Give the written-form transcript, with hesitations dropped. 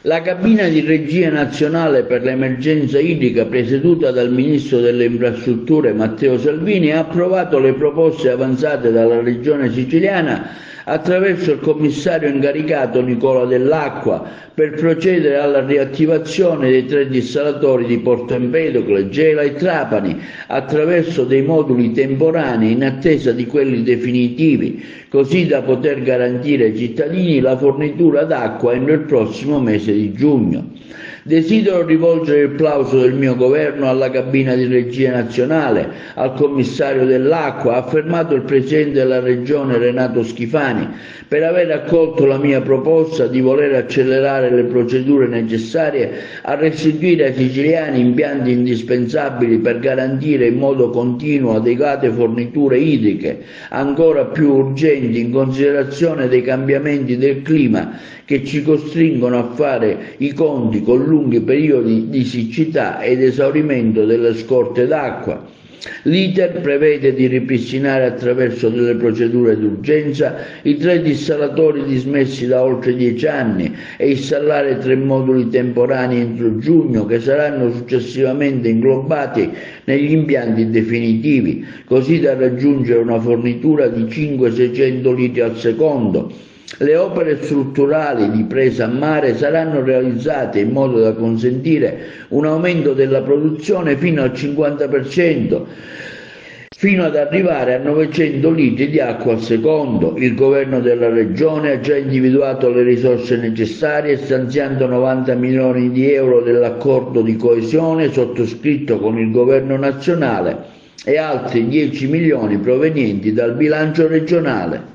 La cabina di regia nazionale per l'emergenza idrica, presieduta dal Ministro delle Infrastrutture Matteo Salvini, ha approvato le proposte avanzate dalla Regione Siciliana attraverso il commissario incaricato Nicola Dell'Acqua per procedere alla riattivazione dei 3 dissalatori di Porto Empedocle, Gela e Trapani attraverso dei moduli temporanei in attesa di quelli definitivi, così da poter garantire ai cittadini la fornitura d'acqua entro il prossimo mese di giugno. Desidero rivolgere il plauso del mio governo alla cabina di regia nazionale, al commissario Dell'Acqua, ha affermato il presidente della regione Renato Schifani, per aver accolto la mia proposta di voler accelerare le procedure necessarie a restituire ai siciliani impianti indispensabili per garantire in modo continuo adeguate forniture idriche, ancora più urgenti in considerazione dei cambiamenti del clima che ci costringono a fare i conti con lunghi periodi di siccità ed esaurimento delle scorte d'acqua. L'iter prevede di ripristinare attraverso delle procedure d'urgenza i 3 dissalatori dismessi da oltre 10 anni e installare 3 moduli temporanei entro giugno che saranno successivamente inglobati negli impianti definitivi, così da raggiungere una fornitura di 500-600 litri al secondo. Le opere strutturali di presa a mare saranno realizzate in modo da consentire un aumento della produzione fino al 50%, fino ad arrivare a 900 litri di acqua al secondo. Il governo della regione ha già individuato le risorse necessarie stanziando 90 milioni di euro dell'accordo di coesione sottoscritto con il governo nazionale e altri 10 milioni provenienti dal bilancio regionale.